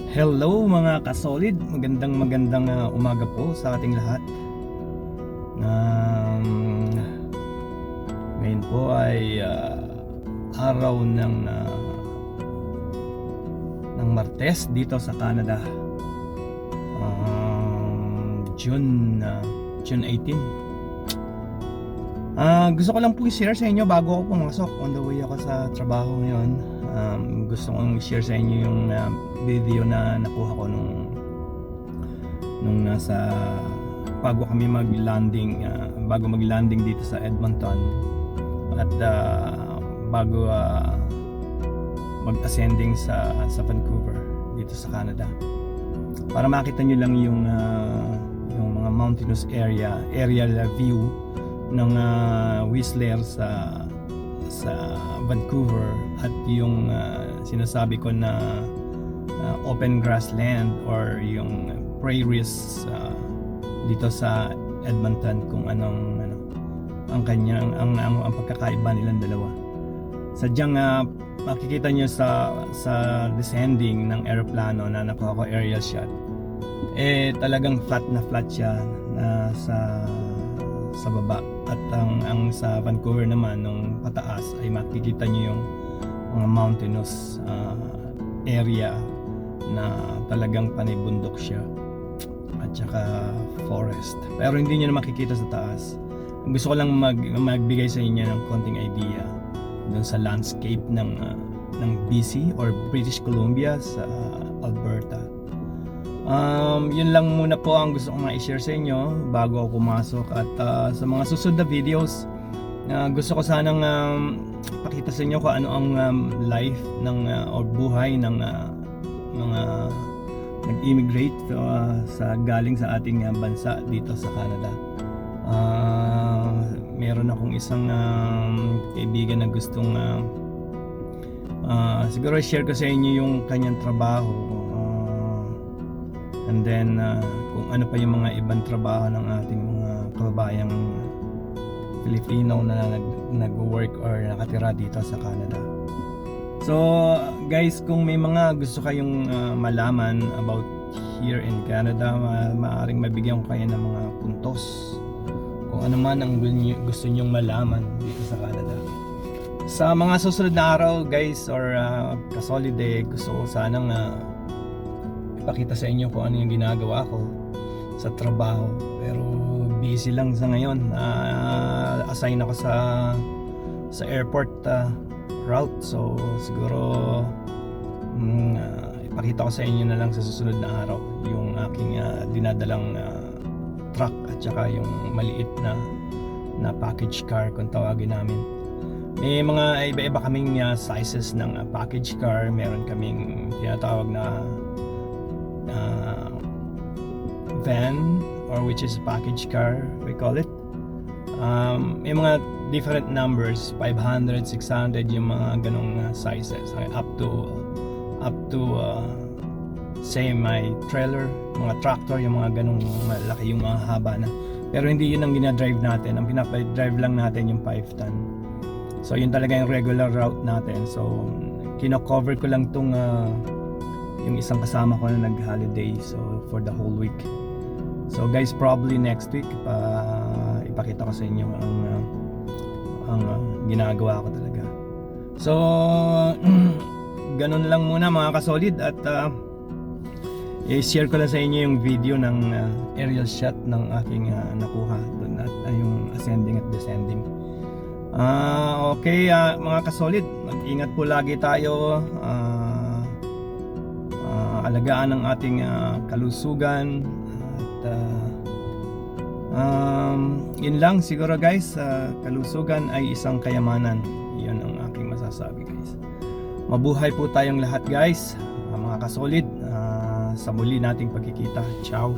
Hello mga kasolid, magandang umaga po sa ating lahat. um, Ngayon po ay araw ng Martes dito sa Canada, June 18. Gusto ko lang po i-share sa inyo bago ako pumasok. On the way ako sa trabaho ngayon. Gusto kong i-share sa inyo yung video na nakuha ko nung nasa bago kami mag-landing dito sa Edmonton at bago mag-ascending sa Vancouver dito sa Canada, para makita nyo lang yung mga mountainous aerial view ng Whistler sa Vancouver, at yung sinasabi ko na open grassland or yung prairies dito sa Edmonton, kung anong ang pagkakaiba nilang dalawa. Sadyang makikita nyo sa descending ng aeroplano na nakuha ko aerial shot, talagang flat siya na sa baba, at ang sa Vancouver naman nung pataas ay makikita nyo yung mga mountainous area na talagang panibundok siya at saka forest, pero hindi nyo na makikita sa taas. Gusto ko lang magbigay sa inyo ng konting idea dun sa landscape ng BC or British Columbia sa Alberta. Yun lang muna po ang gusto kong ma-share sa inyo bago ako pumasok, at sa mga susunod na videos gusto ko sanang pakita sa inyo kung ano ang life o buhay ng mga nag-immigrate galing sa ating bansa dito sa Canada. Meron akong isang kaibigan na gustong siguro share ko sa inyo yung kanyang trabaho, and then kung ano pa yung mga ibang trabaho ng ating mga kababayang Filipino na nag-work or nakatira dito sa Canada. So guys, kung may mga gusto kayong malaman about here in Canada, maaaring mabigyan ko kayo ng mga puntos kung ano man ang gusto nyong malaman dito sa Canada. Sa mga susunod na araw guys, or kasolide, gusto ko sanang ipakita sa inyo kung ano yung ginagawa ko sa trabaho, pero busy lang sa ngayon. Assign ako sa airport route, so siguro ipakita ko sa inyo na lang sa susunod na araw yung aking dinadalang truck at saka yung maliit na package car kung tawagin namin. May mga iba-iba kaming sizes ng package car. Meron kaming tinatawag na van, or which is a package car we call it. May mga different numbers, 500, 600, yung mga ganong sizes, up to semi trailer, mga tractor, yung mga ganong malaki, yung mga haba na. Pero hindi yun ang ginadrive natin. Ang pinapa-drive lang natin yung 5 ton. So yun talaga yung regular route natin. So kino-cover ko lang tong yung isang kasama ko na nag-holiday, so for the whole week. So guys, probably next week ipakita ko sa inyo ang ginagawa ko talaga. So ganun lang muna mga kasolid, at i-share ko lang sa inyo yung video ng aerial shot ng aking nakuha doon, at yung ascending at descending. Okay mga kasolid, mag-ingat po lagi tayo. Alagaan ang ating kalusugan, at yun lang siguro guys. Kalusugan ay isang kayamanan, yun ang aking masasabi guys. Mabuhay po tayong lahat guys, mga kasolid. Sa muli nating pagkikita. Ciao.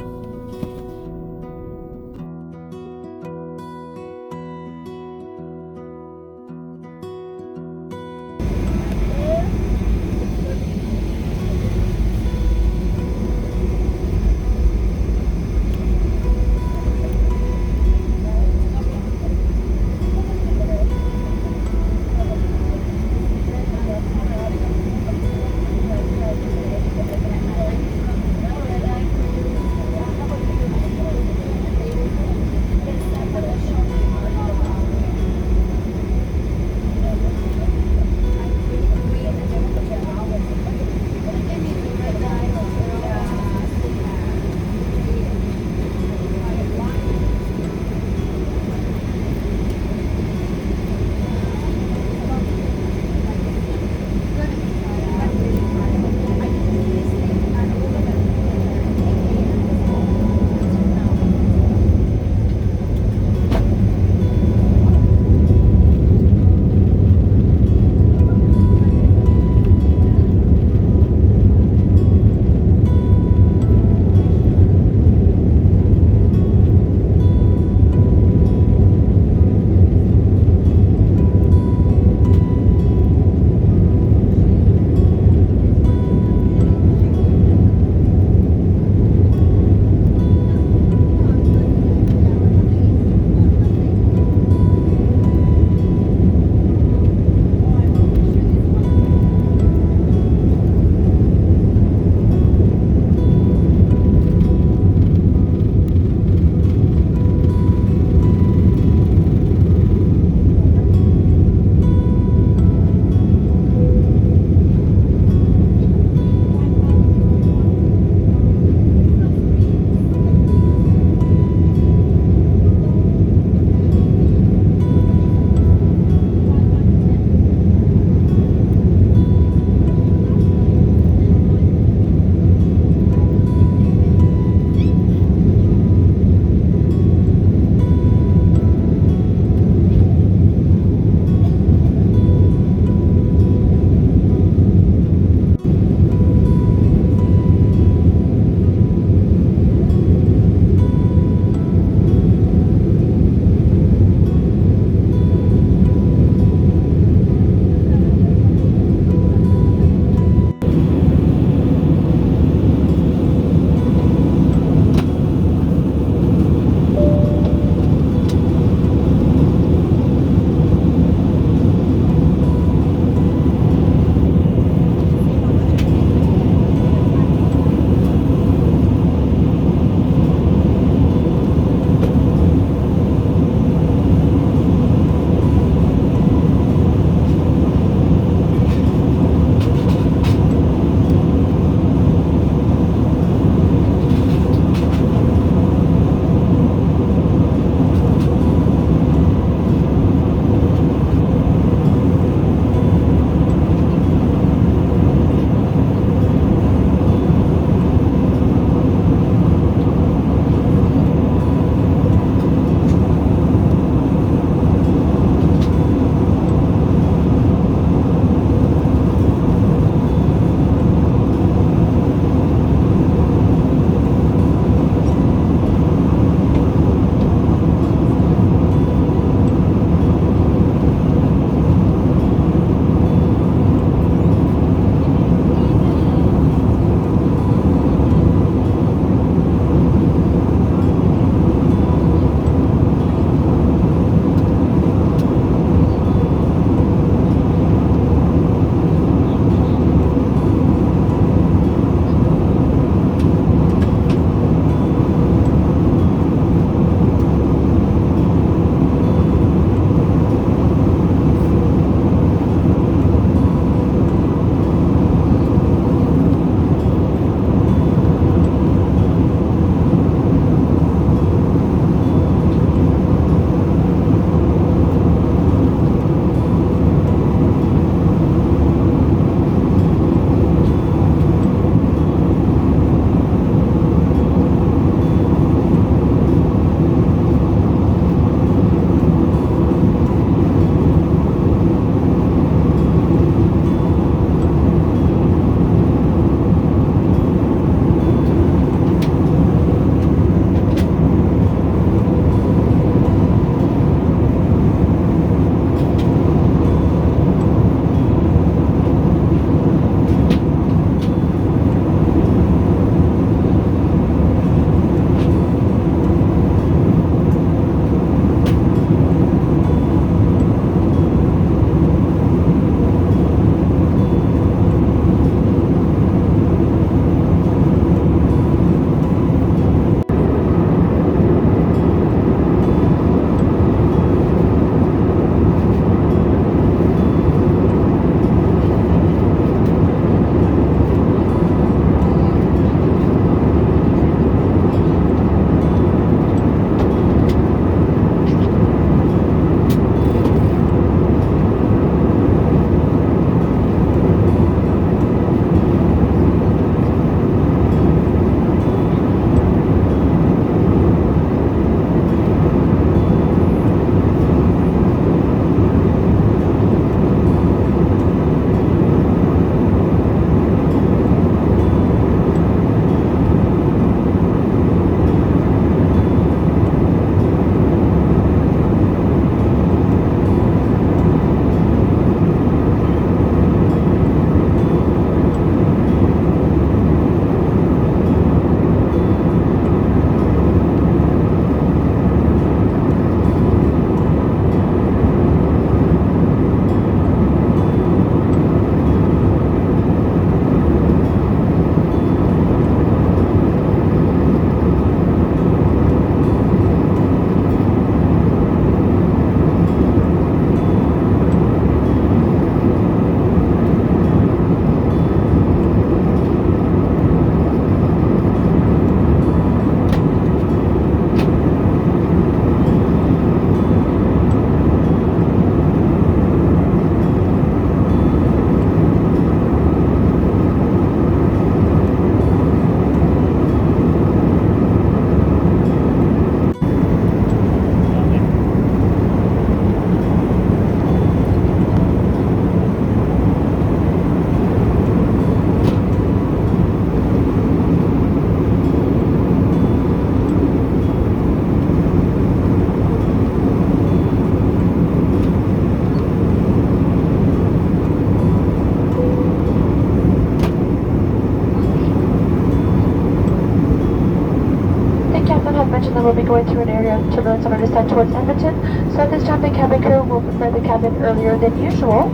mentioned that we'll be going through an area of turbulence on our descent towards Edmonton, so at this time the cabin crew will prepare the cabin earlier than usual.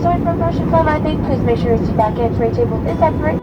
So in preparation for landing, please make sure your seat back and tray table is upright.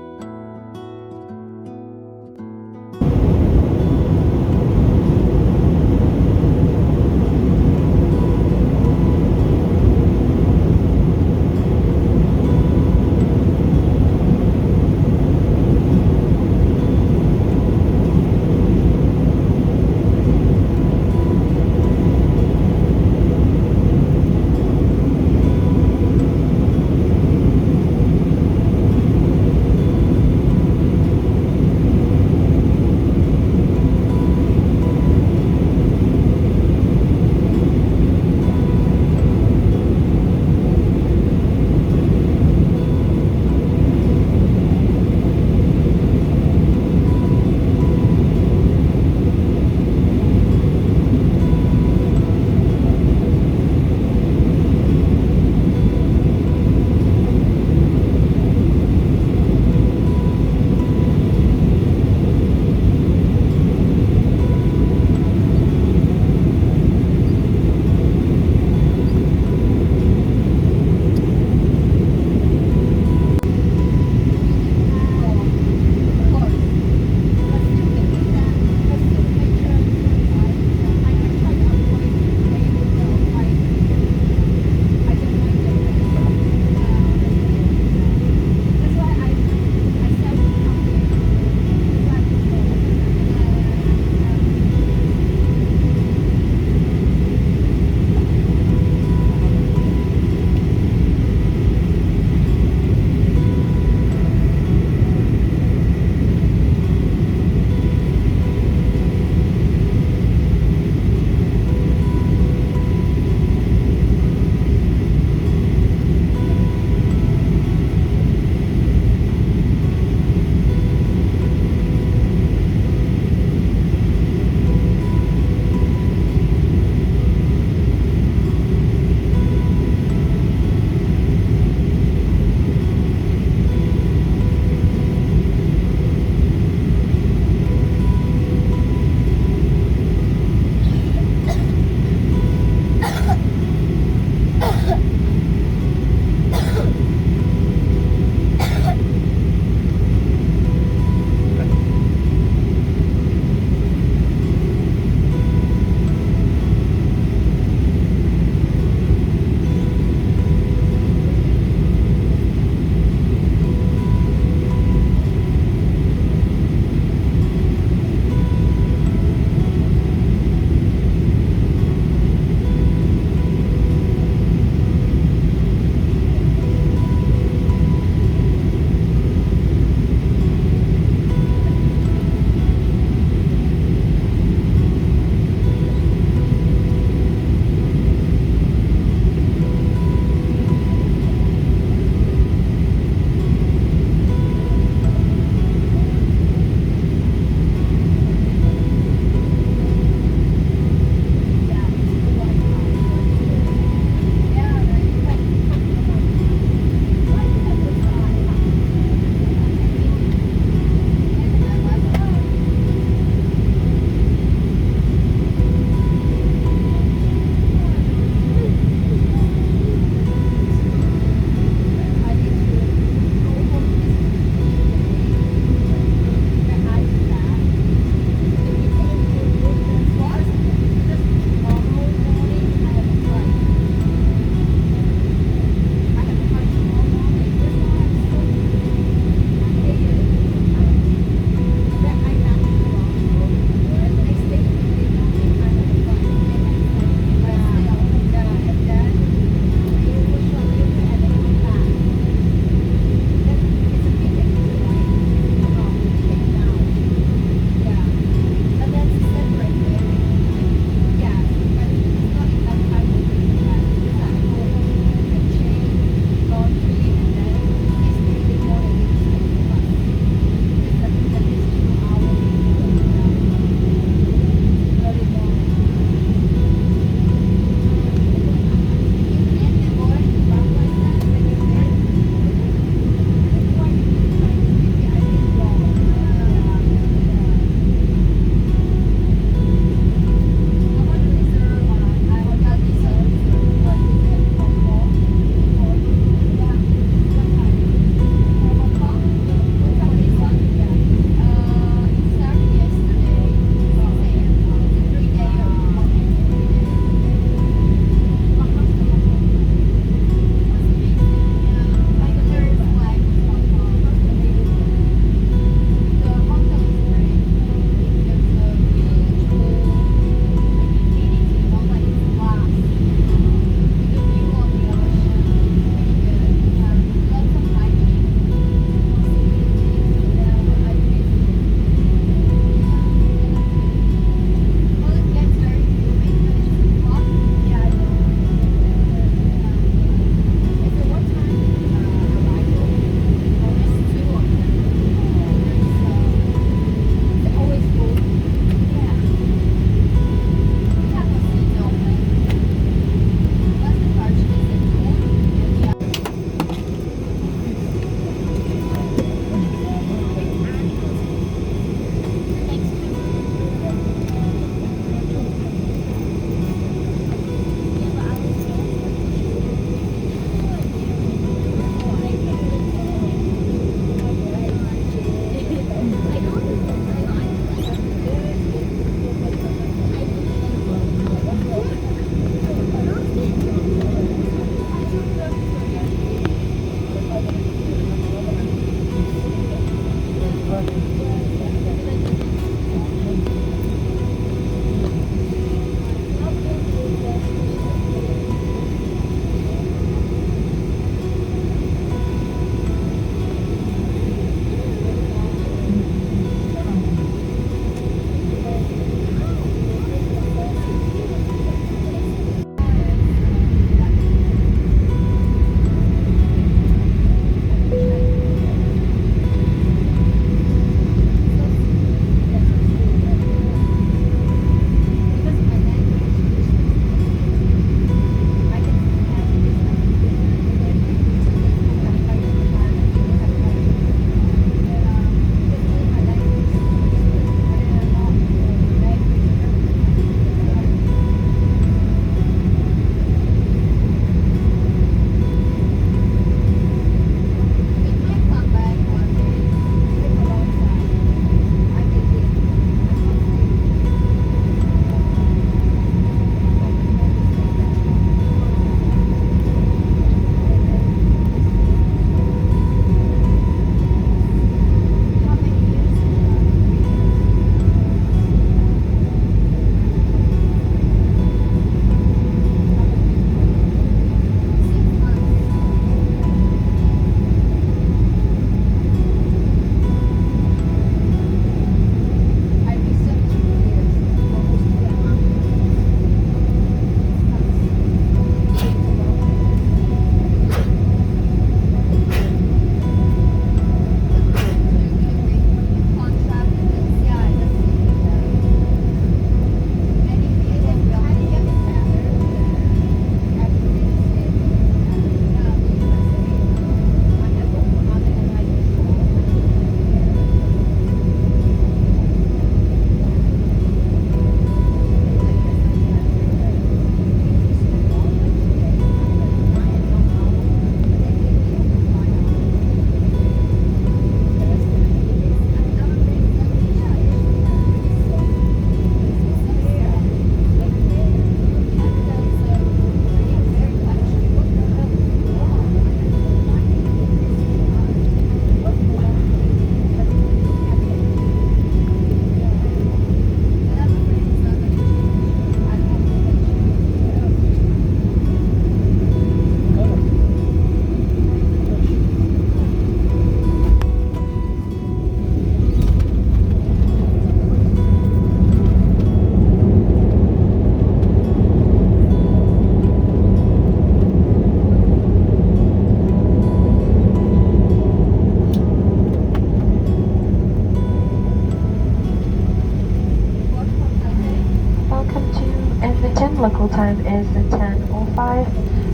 Local time is 10:05.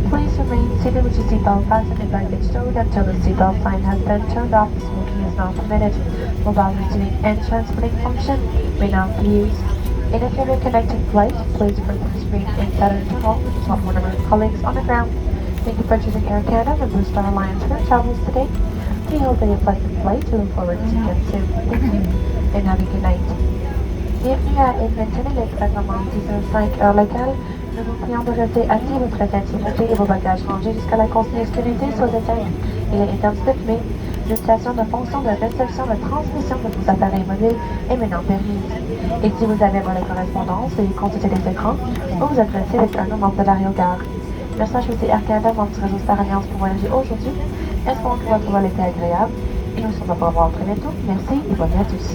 Please remain seated with your seatbelt fastened and baggage stowed until the seatbelt sign has been turned off. Smoking is not permitted. Mobile receiving and transporting function may not be used. In a future connecting flight, please refer to the screen inside of the tunnel with one of our colleagues on the ground. Thank you for choosing Air Canada and Blue Star Alliance for your travels today. We hope that you have a pleasant flight. We look forward to seeing you soon. Thank you and have a good night. Bienvenue à Edmonton, il est présentement 10h05 heure locale. Nous vous prions de rester assis, votre tête limitée et vos bagages rangés jusqu'à la consigne sécurité soit éteinte. Il est interdit de fumer. Une station de fonction de réception de transmission de vos appareils mobiles est maintenant permise. Et si vous avez volé correspondance, veuillez consulter les écrans ou vous adresser avec un membre de l'aérogare. Merci choisi Air Canada, membre du réseau Star Alliance pour voyager aujourd'hui. Espérons que votre vol était agréable et nous sommes là pour vous voir très bientôt. Merci et bonne nuit à tous.